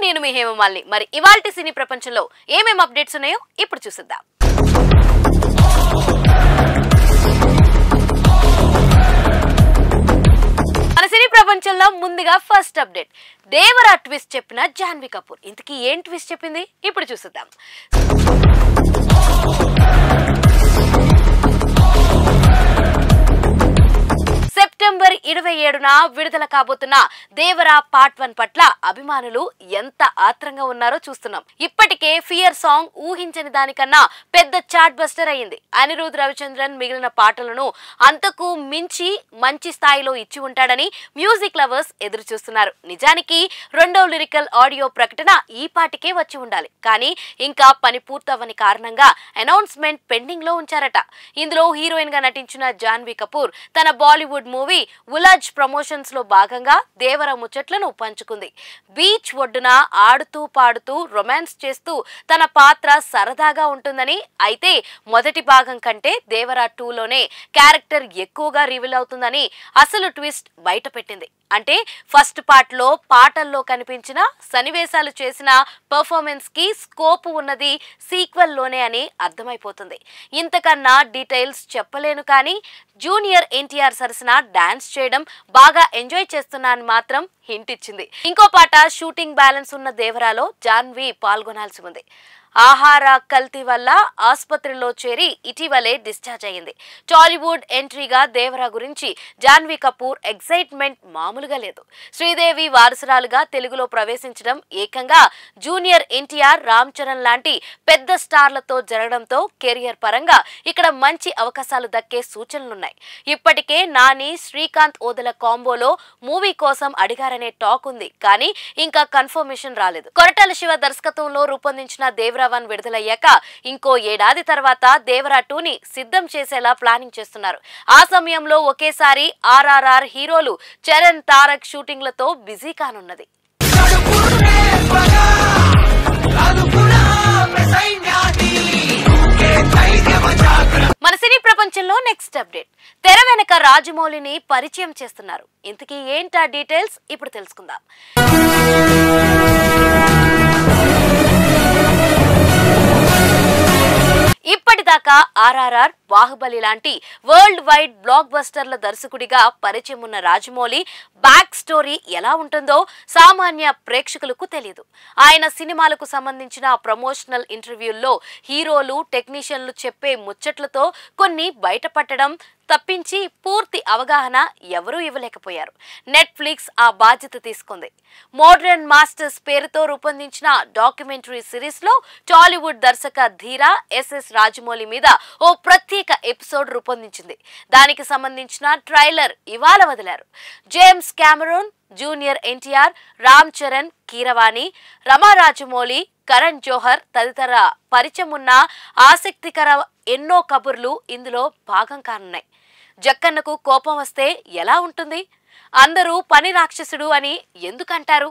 నేను మీ హేమమాలిని. మరి ఇవాల్టి సినీ ప్రపంచంలో ఏమేం అప్డేట్స్ ఉన్నాయో ఇప్పుడు చూసేద్దాం. మన సినీ ప్రపంచంలో ముందుగా ఫస్ట్ అప్డేట్, దేవరా ట్విస్ట్ చెప్పిన జాన్వీ కపూర్. ఇంతకీ ఏం ట్విస్ట్ చెప్పింది ఇప్పుడు చూసేద్దాం. సెప్టెంబర్ 27న విడుదల కాబోతున్న దేవరా పార్ట్ 1 పట్ల అభిమానులు ఎంత ఆత్రంగా ఉన్నారో చూస్తున్నాం. ఇప్పటికే ఫియర్ సాంగ్ ఊహించని దానికన్నా పెద్ద చార్ట్ బస్టర్ అయ్యింది. అనిరుద్ రవిచంద్రన్ మిగిలిన పాటలను అంతకు మించి మంచి స్థాయిలో ఇచ్చి ఉంటాడని మ్యూజిక్ లవర్స్ ఎదురు చూస్తున్నారు. నిజానికి రెండవ లిరికల్ ఆడియో ప్రకటన ఈ పాటికే వచ్చి ఉండాలి. కానీ ఇంకా పని పూర్తవని కారణంగా అనౌన్స్మెంట్ పెండింగ్ లో ఉంచారట. ఇందులో హీరోయిన్ గా నటించిన జాన్వీ కపూర్ తన బాలీవుడ్ మూవీ ఉలజ్ ప్రమోషన్స్ లో భాగంగా దేవర ముచ్చట్లను పంచుకుంది. బీచ్ ఒడ్డున ఆడుతూ పాడుతూ రొమాన్స్ చేస్తూ తన పాత్ర సరదాగా ఉంటుందని, అయితే మొదటి భాగం కంటే దేవర 2లోనే క్యారెక్టర్ ఎక్కువగా రివీల్ అవుతుందని అసలు ట్విస్ట్ బయట పెట్టింది. అంటే ఫస్ట్ పార్ట్ లో పాటల్లో కనిపించిన సన్నివేశాలు చేసిన పర్ఫార్మెన్స్ కి స్కోప్ ఉన్నది సీక్వెల్ లోనే అని అర్థమైపోతుంది. ఇంతకన్నా డీటెయిల్స్ చెప్పలేను, కానీ జూనియర్ ఎన్టీఆర్ సరసన డాన్స్ చేయడం బాగా ఎంజాయ్ చేస్తున్నా అని మాత్రం హింట్ ఇచ్చింది. ఇంకో పాట షూటింగ్ బ్యాలెన్స్ ఉన్న దేవరాలో జాన్వీ పాల్గొనాల్సి ఉంది. ఆహార కల్తీ వల్ల ఆసుపత్రిలో చేరి ఇటీవలే డిశ్చార్జ్ అయ్యింది. టాలీవుడ్ ఎంట్రీగా దేవరా గురించి జాన్వీ కపూర్ ఎక్సైట్మెంట్ మామూలుగా లేదు. శ్రీదేవి వారసురాలుగా తెలుగులో ప్రవేశించడం ఏకంగా జూనియర్ ఎన్టీఆర్, రామ్ చరణ్ లాంటి పెద్ద స్టార్లతో జరగడంతో కెరియర్ పరంగా ఇక్కడ మంచి అవకాశాలు దక్కే సూచనలున్నాయి. ఇప్పటికే నాని, శ్రీకాంత్ ఓదెల కాంబోలో మూవీ కోసం అడిగారనే టాక్ ఉంది, కానీ ఇంకా కన్ఫర్మేషన్ రాలేదు. కొరటాల శివ దర్శకత్వంలో రూపొందించిన దేవరా 1 విడుదలయ్యాక ఇంకో ఏడాది తర్వాత దేవరా 2ని సిద్ధం చేసేలా ప్లానింగ్ చేస్తున్నారు. ఆ సమయంలో ఒకేసారి ఆర్ఆర్ఆర్ హీరోలు చరణ్, తారక్ షూటింగ్లతో బిజీ కానున్నది. మన సినీ ప్రపంచంలో నెక్స్ట్ అప్డేట్, తెర వెనక రాజమౌళిని పరిచయం చేస్తున్నారు. ఇంతకీ ఏంటా డీటెయిల్స్ ఇప్పుడు తెలుసుకుందాం. ఇప్పటిదాకా ఆర్ఆర్ఆర్, బాహుబలి లాంటి వరల్డ్ వైడ్ బ్లాక్ బస్టర్ల దర్శకుడిగా పరిచయం ఉన్న రాజమౌళి బ్యాక్ స్టోరీ ఎలా ఉంటుందో సామాన్య ప్రేక్షకులకు తెలియదు. ఆయన సినిమాలకు సంబంధించిన ప్రమోషనల్ ఇంటర్వ్యూల్లో హీరోలు, టెక్నీషియన్లు చెప్పే ముచ్చట్లతో కొన్ని బయటపడడం తప్పించి పూర్తి అవగాహన ఎవరూ ఇవ్వలేకపోయారు. నెట్ఫ్లిక్స్ ఆ బాధ్యత తీసుకుంది. మోడ్రన్ మాస్టర్స్ పేరుతో రూపొందించిన డాక్యుమెంటరీ సిరీస్ లో టాలీవుడ్ దర్శక ధీరా ఎస్ఎస్ రాజమౌళి మీద ఓ ప్రత్యేక ఎపిసోడ్ రూపొందించింది. దానికి సంబంధించిన ట్రైలర్ ఇవాళ వదిలారు. James Cameron, junior NTR, Ram Charan, Keeravani, Rama Rajamouli, Karan Johar తదితర పరిచయం ఉన్న ఆసక్తికర ఎన్నో కబుర్లు ఇందులో భాగం కానున్నాయి. జక్కన్నకు కోపం వస్తే ఎలా ఉంటుంది? అందరూ పని రాక్షసుడు అని ఎందుకంటారు?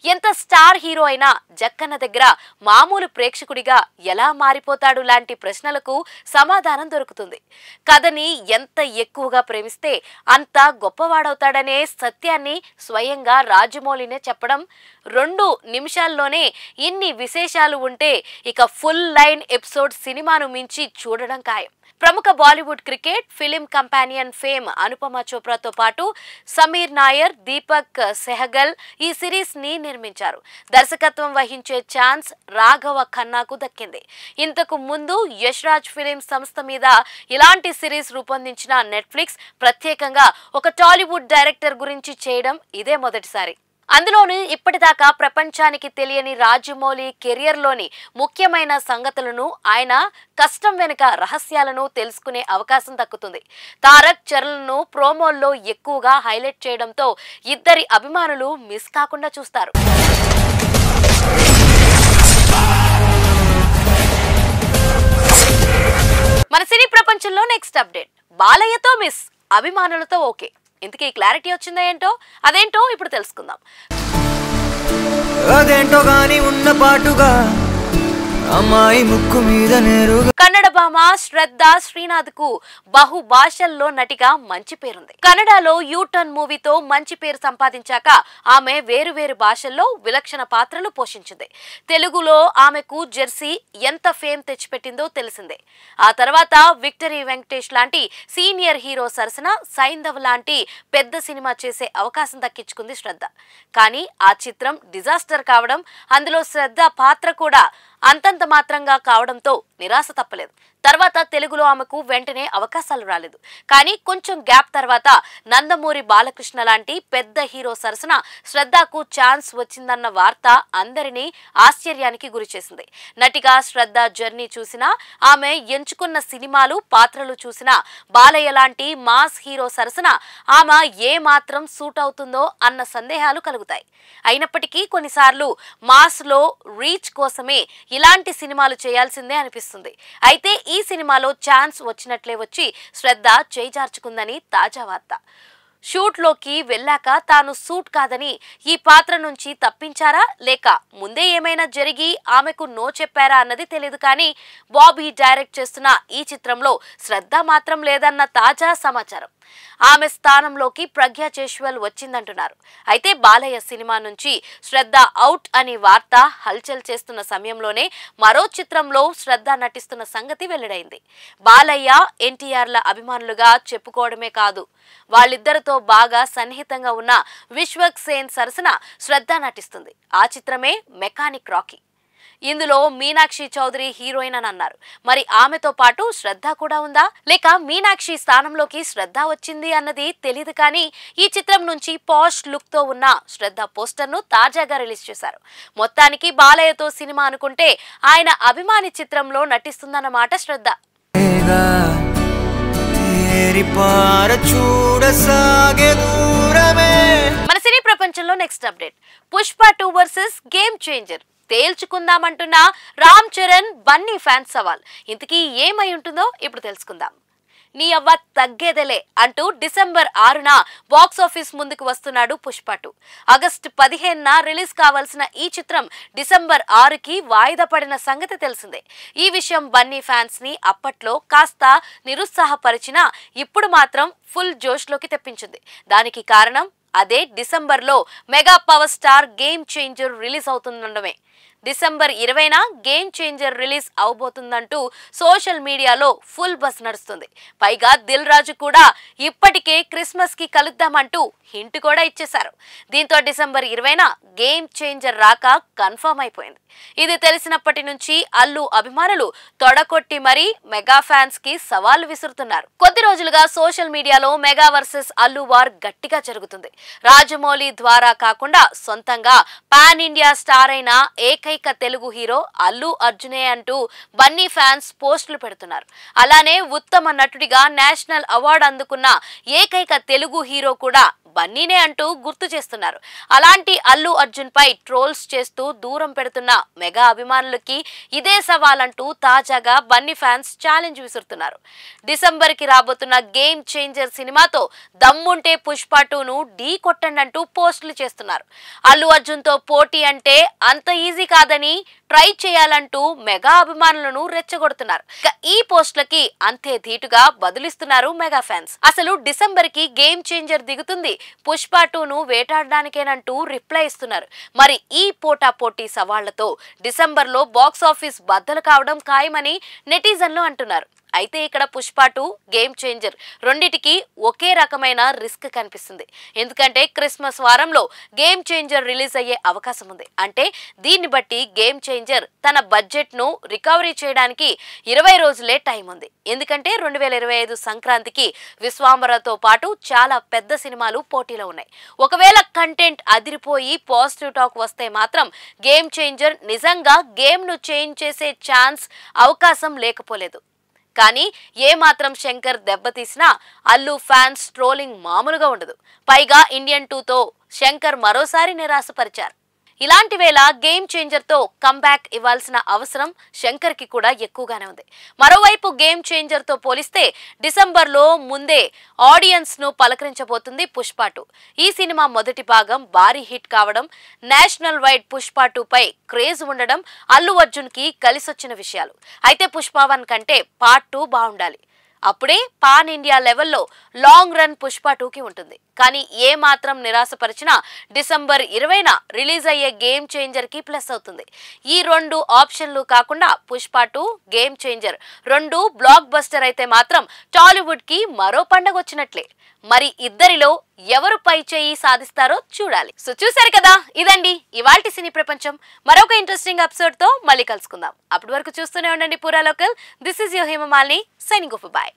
ఎంత స్టార్ హీరో అయినా జక్కన్న దగ్గర మామూలు ప్రేక్షకుడిగా ఎలా మారిపోతాడు లాంటి ప్రశ్నలకు సమాధానం దొరుకుతుంది. కథని ఎంత ఎక్కువగా ప్రేమిస్తే అంత గొప్పవాడవుతాడనే సత్యాన్ని స్వయంగా రాజమౌళినే చెప్పడం. 2 నిమిషాల్లోనే ఇన్ని విశేషాలు ఉంటే ఇక ఫుల్ లైన్ ఎపిసోడ్ సినిమాను మించి చూడడం ఖాయం. ప్రముఖ Bollywood critic, film companion fame Anupama చోప్రాతో పాటు సమీర్ నాయర్, దీపక్ సెహగల్ ఈ సిరీస్ ని నిర్మించారు. దర్శకత్వం వహించే ఛాన్స్ రాఘవ ఖన్నాకు దక్కింది. ఇంతకు ముందు యష్ రాజ్ ఫిలిం సంస్థ మీద ఇలాంటి సిరీస్ రూపొందించిన నెట్ఫ్లిక్స్ ప్రత్యేకంగా ఒక టాలీవుడ్ డైరెక్టర్ గురించి చేయడం ఇదే మొదటిసారి. అందులోని ఇప్పటిదాకా ప్రపంచానికి తెలియని రాజమౌళి కెరియర్లోని ముఖ్యమైన సంగతులను, ఆయన కష్టం వెనుక రహస్యాలను తెలుసుకునే అవకాశం దక్కుతుంది. తారక్, చరణ్ను ప్రోమోల్లో ఎక్కువగా హైలైట్ చేయడంతో ఇద్దరి అభిమానులు మిస్ కాకుండా చూస్తారు. మన సినీ ప్రపంచంలో నెక్స్ట్ అప్డేట్, బాలయ్యతో మిస్, అభిమానులతో ఓకే. ఇంతకీ క్లారిటీ వచ్చిందా ఏంటో? అదేంటో ఇప్పుడు తెలుసుకుందాం. అదేంటో గాని ఉన్న పాటుగా అమ్మాయి ముక్కు మీద నేరుగా. కన్నడ భామ శ్రద్ధ శ్రీనాథ్ కు బహు భాషల్లో నటిగా మంచి పేరుంది. కన్నడలో యూటర్న్ మూవీతో మంచి పేరు సంపాదించాక ఆమె వేరు వేరు భాషల్లో విలక్షణ పాత్రలు పోషించింది. తెలుగులో ఆమెకు జెర్సీ ఎంత ఫేమ్ తెచ్చిపెట్టిందో తెలిసిందే. ఆ తర్వాత విక్టరీ వెంకటేష్ లాంటి సీనియర్ హీరో సరసన సైంధవ్ లాంటి పెద్ద సినిమా చేసే అవకాశం దక్కించుకుంది శ్రద్ధ. కానీ ఆ చిత్రం డిజాస్టర్ కావడం, అందులో శ్రద్ధ పాత్ర కూడా అంతంత మాత్రంగా కావడంతో నిరాశ తప్పలేదు. తర్వాత తెలుగులో ఆమెకు వెంటనే అవకాశాలు రాలేదు. కానీ కొంచెం గ్యాప్ తర్వాత నందమూరి బాలకృష్ణ లాంటి పెద్ద హీరో సరసన శ్రద్ధకు ఛాన్స్ వచ్చిందన్న వార్త అందరినీ ఆశ్చర్యానికి గురిచేసింది. నటిగా శ్రద్ధ జర్నీ చూసినా, ఆమె ఎంచుకున్న సినిమాలు పాత్రలు చూసినా బాలయ్య లాంటి మాస్ హీరో సరసన ఆమె ఏ మాత్రం సూట్ అవుతుందో అన్న సందేహాలు కలుగుతాయి. అయినప్పటికీ కొన్నిసార్లు మాస్ లో రీచ్ కోసమే ఇలాంటి సినిమాలు చేయాల్సిందే అనిపిస్తుంది. అయితే ఈ సినిమాలో ఛాన్స్ వచ్చినట్లే వచ్చి శ్రద్ధ చేజార్చుకుందని తాజా వార్త. షూట్ లోకి వెళ్ళాక తాను సూట్ కాదని ఈ పాత్ర నుంచి తప్పించారా లేక ముందే ఏమైనా జరిగి ఆమెకు నో చెప్పారా అన్నది తెలియదు. కానీ బాబీ డైరెక్ట్ చేస్తున్న ఈ చిత్రంలో శ్రద్ధ మాత్రం లేదన్న తాజా సమాచారం. ఆమె స్థానంలోకి ప్రజ్ఞా చేష్వల్ వచ్చిందంటున్నారు. అయితే బాలయ్య సినిమా నుంచి శ్రద్ధ అవుట్ అని వార్త హల్చల్ చేస్తున్న సమయంలోనే మరో చిత్రంలో శ్రద్ధ నటిస్తున్న సంగతి వెల్లడైంది. బాలయ్య ఎన్టీఆర్ల అభిమానులుగా చెప్పుకోవడమే కాదు, వాళ్ళిద్దరితో బాగా సన్నిహితంగా ఉన్న విశ్వక్ సేన్ సరసన శ్రద్ధ నటిస్తుంది. ఆ చిత్రమే మెకానిక్ రాకీ. ఇందులో మీనాక్షి చౌదరి హీరోయిన్ అని అన్నారు. మరి ఆమెతో పాటు శ్రద్ధ కూడా ఉందా లేక మీనాక్షి స్థానంలోకి శ్రద్ధ వచ్చింది అన్నది తెలియదు. కానీ ఈ చిత్రం నుంచి పాష్ లుక్ తో ఉన్న శ్రద్ధ పోస్టర్ ను తాజాగా రిలీజ్ చేశారు. మొత్తానికి బాలయ్యతో సినిమా అనుకుంటే ఆయన అభిమాని చిత్రంలో నటిస్తుందన్నమాట శ్రద్ధ. మన సినీ ప్రపంచంలో next update Pushpa 2 versus game changer. తేల్చుకుందామంటున్న రామ్ చరణ్ బన్నీ ఫ్యాన్స్ సవాల్. ఇంతకీ ఏమై ఉంటుందో ఇప్పుడు తెలుసుకుందాం. నీ అవ్వ తగ్గేదలే అంటూ డిసెంబర్ 6న బాక్స్ ఆఫీస్ ముందుకు వస్తున్నాడు పుష్ప 2. ఆగస్టు 15న రిలీజ్ కావాల్సిన ఈ చిత్రం డిసెంబర్ 6కి వాయిదా పడిన సంగతి తెలిసిందే. ఈ విషయం బన్నీ ఫ్యాన్స్ ని అప్పట్లో కాస్త నిరుత్సాహపరిచినా ఇప్పుడు మాత్రం ఫుల్ జోష్లోకి తెప్పించింది. దానికి కారణం అదే డిసెంబర్లో mega power star game changer release అవుతుండడమే. డిసెంబర్ 20న గేమ్ చేంజర్ రిలీజ్ అవబోతుందంటూ సోషల్ మీడియాలో ఫుల్ బస్ నడుస్తుంది. పైగా దిల్ రాజు కూడా ఇప్పటికే క్రిస్మస్ కి కలుద్దామంటూ హింట్ కూడా ఇచ్చేశారు. దీంతో డిసెంబర్ 20న గేమ్ చేంజర్ రాక కన్ఫర్మ్ అయిపోయింది. ఇది తెలిసినప్పటి నుంచి అల్లు అభిమానులు తొడకొట్టి మరీ మెగా ఫ్యాన్స్ కి సవాల్ విసురుతున్నారు. కొద్ది రోజులుగా సోషల్ మీడియాలో మెగా వర్సెస్ అల్లు వార్ గట్టిగా జరుగుతుంది. రాజమౌళి ద్వారా కాకుండా సొంతంగా పాన్ ఇండియా స్టార్ అయిన ఏకైక తెలుగు హీరో అల్లు అర్జునే అంటూ బన్నీ ఫ్యాన్స్ పోస్టులు పెడుతున్నారు. అలానే ఉత్తమ నటుడిగా నేషనల్ అవార్డు అందుకున్న ఏకైక తెలుగు హీరో కూడా బన్నీనే అంటూ గుర్తు చేస్తున్నారు. అలాంటి అల్లు అర్జున్ పై ట్రోల్స్ చేస్తూ దూరం పెడుతున్న మెగా అభిమానులకి ఇదే సవాలంటూ తాజాగా బన్నీ ఫ్యాన్స్ ఛాలెంజ్ విసురుతున్నారు. డిసెంబర్ కి రాబోతున్న గేమ్ చేంజర్ సినిమాతో దమ్ముంటే పుష్ప 2ను ఢీ కొట్టండి అంటూ పోస్టులు చేస్తున్నారు. అల్లు అర్జున్ తో పోటీ అంటే అంత ఈజీ కాదని ట్రై చేయాలంటూ మెగా అభిమానులను రెచ్చగొడుతున్నారు. ఈ పోస్టులకి అంతే ధీటుగా బదులిస్తున్నారు మెగా ఫ్యాన్స్. అసలు డిసెంబర్ కి గేమ్ చేంజర్ దిగుతుంది, పుష్ప 2ను వేటాడడానికేనంటూ రిప్లై ఇస్తున్నారు. మరి ఈ పోటాపోటీ సవాళ్లతో డిసెంబర్లో బాక్స్ ఆఫీస్ బద్దలు కావడం ఖాయమని నెటిజన్లు అంటున్నారు. అయితే ఇక్కడ పుష్ప 2 గేమ్ చేంజర్ రెండిటికి ఒకే రకమైన రిస్క్ కనిపిస్తుంది. ఎందుకంటే క్రిస్మస్ వారంలో గేమ్ చేంజర్ రిలీజ్ అయ్యే అవకాశం ఉంది. అంటే దీన్ని బట్టి గేమ్ చేంజర్ తన బడ్జెట్ ను రికవరీ చేయడానికి 20 రోజులే టైం ఉంది. ఎందుకంటే 2025 సంక్రాంతికి విశ్వాంబరతో పాటు చాలా పెద్ద సినిమాలు పోటీలో ఉన్నాయి. ఒకవేళ కంటెంట్ అదిరిపోయి పాజిటివ్ టాక్ వస్తే మాత్రం గేమ్ చేంజర్ నిజంగా గేమ్ ను చేంజ్ చేసే ఛాన్స్ అవకాశం లేకపోలేదు. కానీ ఏ మాత్రం శంకర్ దెబ్బతీసినా అల్లు ఫ్యాన్స్ ట్రోలింగ్ మామూలుగా ఉండదు. పైగా ఇండియన్ 2తో శంకర్ మరోసారి నిరాశపరిచారు. ఇలాంటి వేళ గేమ్ చేంజర్ తో కంబ్యాక్ ఇవ్వాల్సిన అవసరం శంకర్ కి కూడా ఎక్కువగానే ఉంది. మరోవైపు గేమ్ చేంజర్ తో పోలిస్తే డిసెంబర్ లో ముందే ఆడియన్స్ ను పలకరించబోతుంది పుష్ప 2. ఈ సినిమా మొదటి భాగం భారీ హిట్ కావడం, నేషనల్ వైడ్ పుష్ప 2 పై క్రేజ్ ఉండడం అల్లు అర్జున్ కి కలిసొచ్చిన విషయాలు. అయితే పుష్ప 1 కంటే పార్ట్ 2 బాగుండాలి. అప్పుడే పాన్ ఇండియా లెవెల్లో లాంగ్ రన్ పుష్ప 2కి ఉంటుంది. కానీ ఏ మాత్రం నిరాశపరిచినా డిసెంబర్ 20న రిలీజ్ అయ్యే గేమ్ చేంజర్ కి ప్లస్ అవుతుంది. ఈ రెండు ఆప్షన్లు కాకుండా పుష్ప 2, గేమ్ చేంజర్ రెండు బ్లాక్ బస్టర్ అయితే మాత్రం టాలీవుడ్ కి మరో పండగ వచ్చినట్లే. మరి ఇద్దరిలో ఎవరు పై చేయి సాధిస్తారో చూడాలి. సో చూసారు కదా, ఇదండి ఇవాల్టి సినీ ప్రపంచం. మరొక ఇంట్రెస్టింగ్ ఎపిసోడ్ తో మళ్ళీ కలుసుకుందాం. అప్పటి వరకు చూస్తూనే ఉండండి పూరా local. This is your Hemamalini signing off. By.